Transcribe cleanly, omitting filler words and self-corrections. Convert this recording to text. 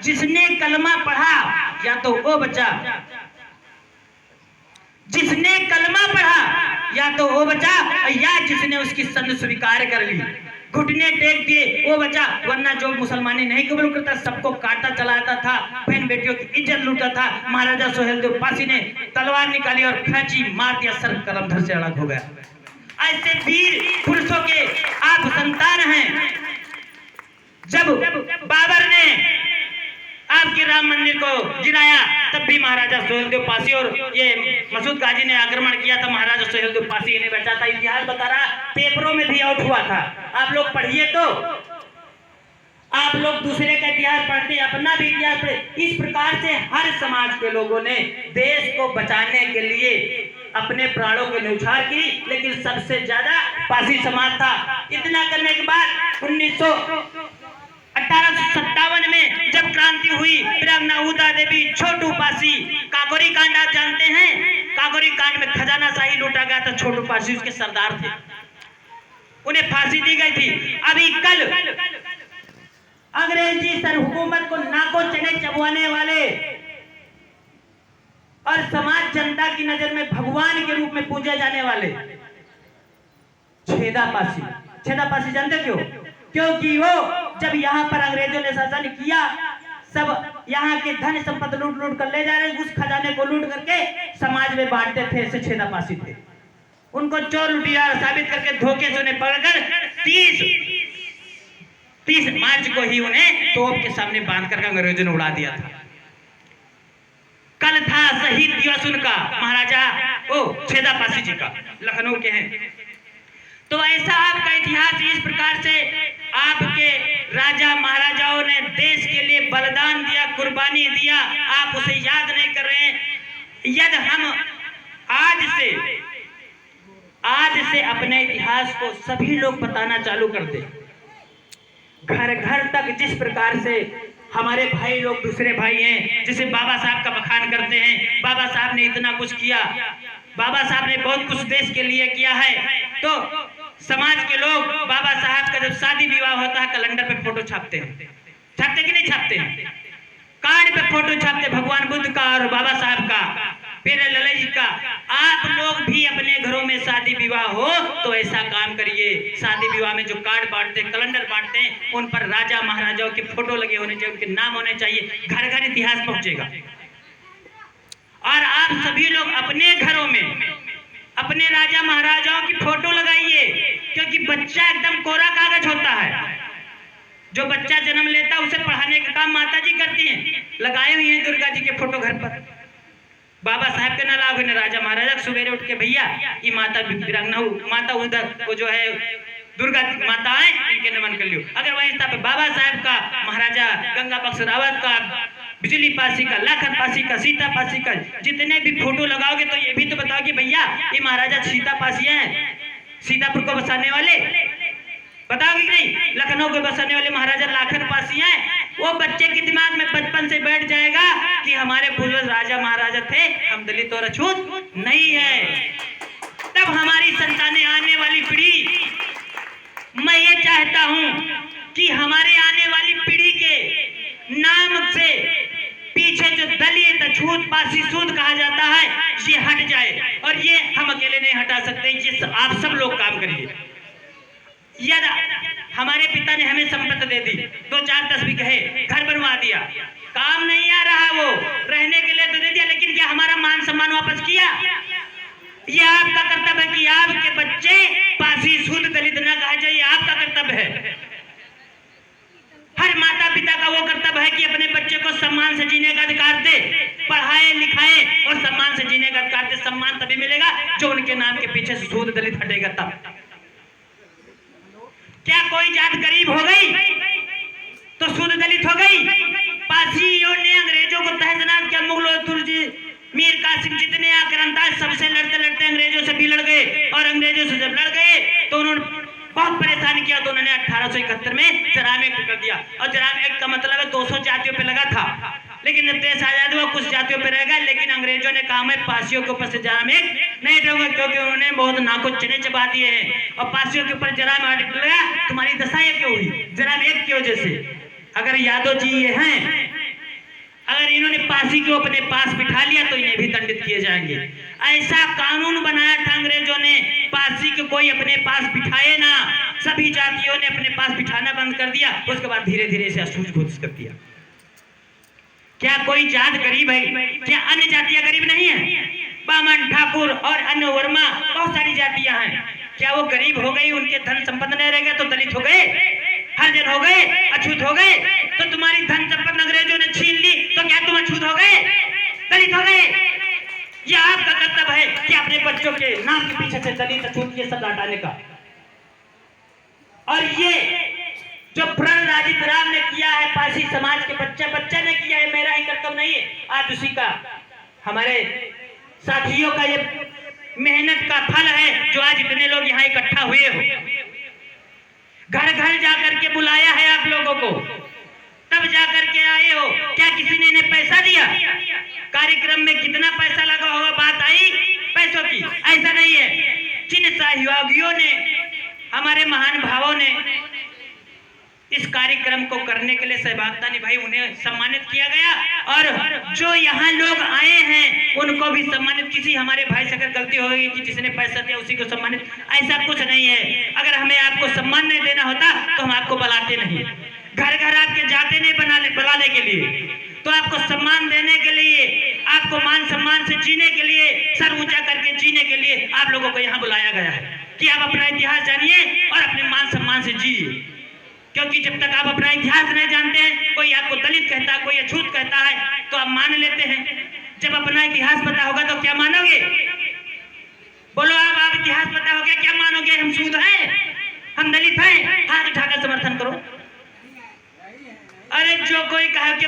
जिसने कलमा पढ़ा या तो वो बचा, जिसने कलमा पढ़ा या तो वो बचा, या जिसने उसकी संग स्वीकार कर ली, घुटने टेक दिए वो बचा, वरना जो मुसलमानी नहीं कबूल करता सबको काटता चलाता था, बहन बेटियों की इज्जत लूटा था। महाराजा सोहेलदेव पासी ने तलवार निकाली और खींची, मार दिया, सर कलमधर से अलग हो गया। ऐसे वीर पुरुषों के आप संतान हैं। जब बाबर ने आपके राम मंदिर को गिराया तब भी महाराजा सोहेलदेव पासी और ये मसूद गाजी ने आक्रमण किया था, महाराजा सोहेलदेव पासी इन्हें बचा था। इतिहास बता रहा, पेपरों में भी आउट हुआ था, आप लोग पढ़िए। तो आप लोग दूसरे का इतिहास पढ़ते, अपना भी इतिहास पढ़े। इस प्रकार से हर समाज के लोगों ने देश को बचाने के लिए अपने प्राणों की न्यौछावर की, लेकिन सबसे ज्यादा पासी समाज था। इतना करने के बाद 1857 में जब क्रांति हुई, वीरांगना उदा देवी, छोटू पासी, काकोरी कांड आप जानते हैं, काकोरी कांड में खजाना शाही लूटा गया था, छोटू पासी उसके सरदार थे, उन्हें फांसी दी गई थी। अभी कल अंग्रेजी सर हुकूमत को नाको चने चबवाने वाले और समाज जनता की नजर में भगवान के रूप में पूजे जाने वाले छेदा पासी, छेदा पासी जानते क्यों? क्योंकि वो जब यहाँ पर अंग्रेजों ने शासन किया, सब यहाँ के धन संपत्ति लूट लूट कर ले जा रहे, उस खजाने को लूट करके समाज में बांटते थे, ऐसे छेदा पासी थे। उनको चोर लुटिया साबित करके धोखे से उन्हें पकड़कर 30 मार्च को ही उन्हें तोप के सामने बांध कर अंग्रेजों ने उड़ा दिया था। कल था शहीद दिवस उनका, महाराजा छेदा पासी जी का, लखनऊ के हैं। तो ऐसा आपका इतिहास इस प्रकार से आपके राजा महाराजाओं ने देश के लिए बलिदान दिया, कुर्बानी दिया, आप उसे याद नहीं कर रहे हैं। यदि हम आज से अपने इतिहास को सभी लोग बताना चालू कर दे, घर घर तक, जिस प्रकार से हमारे भाई लोग दूसरे भाई हैं, जिसे बाबा साहब का बखान करते हैं, बाबा साहब ने इतना कुछ किया, बाबा साहब ने बहुत कुछ देश के लिए किया है, तो समाज के लोग बाबा साहब का जब शादी विवाह होता है कैलेंडर पे फोटो छापते हैं, छापते कि नहीं छापते हैं? कार्ड पे फोटो छापते भगवान बुद्ध का और बाबा साहब का, फिर ललित जी का। आप लोग भी अपने घरों में शादी विवाह हो तो ऐसा काम करिए, शादी विवाह में जो कार्ड बांटते, कैलेंडर बांटते हैं, उन पर राजा महाराजाओं के फोटो लगे होने चाहिए, उनके नाम होने चाहिए, घर घर इतिहास पहुंचेगा। और आप सभी लोग अपने घरों में अपने राजा महाराजाओं की फोटो लगाइए, क्योंकि बच्चा एकदम कोरा कागज होता है। जो बच्चा जन्म लेता है उसे पढ़ाने का काम माता जी करती हैं। लगाए हुए हैं दुर्गा जी के फोटो घर पर, बाबा साहब के ना लाभ है, राजा महाराजा सवेरे उठ के भैया ये माता वीरांगना माता उधर वो जो है दुर्गा माता है, इनके नमन कर लियो। अगर वही बाबा साहब का, महाराजा गंगा बख्श रावत का, बिजली पासी का, लाखन पासी का, सीता पासी का, जितने भी फोटो लगाओगे तो ये भी तो बताओ कि भैया ये महाराजा सीता पासी हैं, सीतापुर को बसाने वाले, बताओगे कि नहीं? लखनऊ को बसाने वाले महाराजा लाखन पासी हैं। वो बच्चे के दिमाग में बचपन से बैठ जाएगा कि हमारे पूर्वज राजा महाराजा थे, हम दलित और अछूत नहीं है। तब हमारी संतानें, आने वाली पीढ़ी, मैं ये चाहता हूं कि हमारे आने वाली पीढ़ी के नाम से पीछे जो दलित, अछूत, पासी, सूद कहा जाता है ये हट जाए, और ये हम अकेले नहीं हटा सकते, ये आप सब लोग काम करिए। यदि हमारे पिता ने हमें संपत्ति दे दी, 2-4 10 बीघे घर बनवा दिया, काम नहीं आ रहा, वो रहने के लिए तो दे दिया, लेकिन क्या हमारा मान सम्मान वापस किया? ये आपका कर्तव्य है कि आपके बच्चे पासी, सूद, दलित न कहा जाए, आपका कर्तव्य है। हर माता पिता का वो कर्तव्य है कि अपने बच्चे को सम्मान से जीने का अधिकार दे, पढ़ाए लिखाए और सम्मान से जीने का अधिकार दे। सम्मान तभी मिलेगा जो उनके नाम के पीछे से सूद दलित हटेगा तब। क्या कोई जात गरीब हो गई तो सूद दलित हो गई? पासियों ने अंग्रेजों को तहस-नहस किया, मुगलों, तुर्जी, मीर कासिम जितने आक्रांता सबसे लड़ते लड़ते अंग्रेजों से भी लड़ गए, और अंग्रेजों से जब लड़ गए तो उन्होंने बहुत परेशान किया, तो उन्होंने 1871 में जराम एक्ट कर दिया। और जराम एक्ट का मतलब है 200 जातियों पे लगा था, लेकिन जब देश आजाद हुआ कुछ जातियों पे रह गया, लेकिन अंग्रेजों ने कहा मैं पासियों के ऊपर से जराम एक्ट नहीं दूंगा, क्योंकि उन्होंने बहुत नाको चने चबा दिए हैं, और पासियों के ऊपर जराम एक्ट लगा, तुम्हारी दशा ये क्यों हुई? जराम एक्ट की वजह से। अगर यादव जी ये हैं अगर इन्होंने पासी को अपने पास बिठा लिया तो इन्हें भी दंडित किए जाएंगे। ऐसा कानून बनाया था अंग्रेजों ने, पासी को कोई अपने पास बिठाए ना। सभी जातियों ने अपने पास बिठाना बंद कर दिया। उसके बाद धीरे धीरे इसे असूच घोषित कर दिया। क्या कोई जात गरीब है? क्या अन्य जातियां गरीब नहीं है? बामन, ठाकुर और अन्य वर्मा बहुत सारी जातियां हैं। क्या वो गरीब हो गई, उनके धन संपत्ति नहीं रह गए तो दलित हो गए, हरिजन हो गए, अछूत हो गए? तो तुम्हारी धन संपत्ति अंग्रेजों ने छीन ली तो क्या तुम अछूत हो गए, दलित हो गए? यह आपका कर्तव्य है कि अपने बच्चों के नाम के पीछे से दलित, अछूत ये सब हटाने का। और ये जो प्रण राजित राम ने किया है, पासी समाज के बच्चा ने किया है, मेरा ही कर्तव्य नहीं है। आज उसी का, हमारे साथियों का ये मेहनत का फल है जो आज इतने लोग यहाँ इकट्ठा हुए हो। घर घर जाकर के बुलाया है आप लोगों को, तब जाकर के आए हो। क्या किसी ने इन्हें पैसा दिया? कार्यक्रम में कितना पैसा लगा होगा, बात आई पैसों की? ऐसा नहीं है। जिन सहयोगियों ने, हमारे महान भावों ने इस कार्यक्रम को करने के लिए सहभागिता निभाई, उन्हें सम्मानित किया गया। और जो यहाँ लोग आए हैं उनको भी सम्मानित। किसी हमारे भाई से अगर गलती हो गई कि जिसने पैसा दिया उसी को सम्मानित, ऐसा कुछ नहीं है। अगर हमें आपको सम्मान नहीं देना होता तो हम आपको बुलाते नहीं। घर घर आपके जाते नहीं बुलाने के लिए, तो आपको सम्मान देने के लिए, आपको मान सम्मान से जीने के लिए, सर ऊंचा करके जीने के लिए आप लोगों को यहाँ बुलाया गया है कि आप अपना इतिहास जानिए और अपने मान सम्मान से जिए। क्योंकि जब तक आप अपना इतिहास नहीं जानते हैं, कोई आपको दलित कहता है, कोई अछूत कहता है, तो आप मान लेते हैं। जब अपना इतिहास पता होगा तो क्या मानोगे? बोलो, आप इतिहास पता हो गया क्या मानोगे? हम सूद हैं, हम दलित हैं? हाथ उठाकर समर्थन करो। अरे जो कोई कहा कि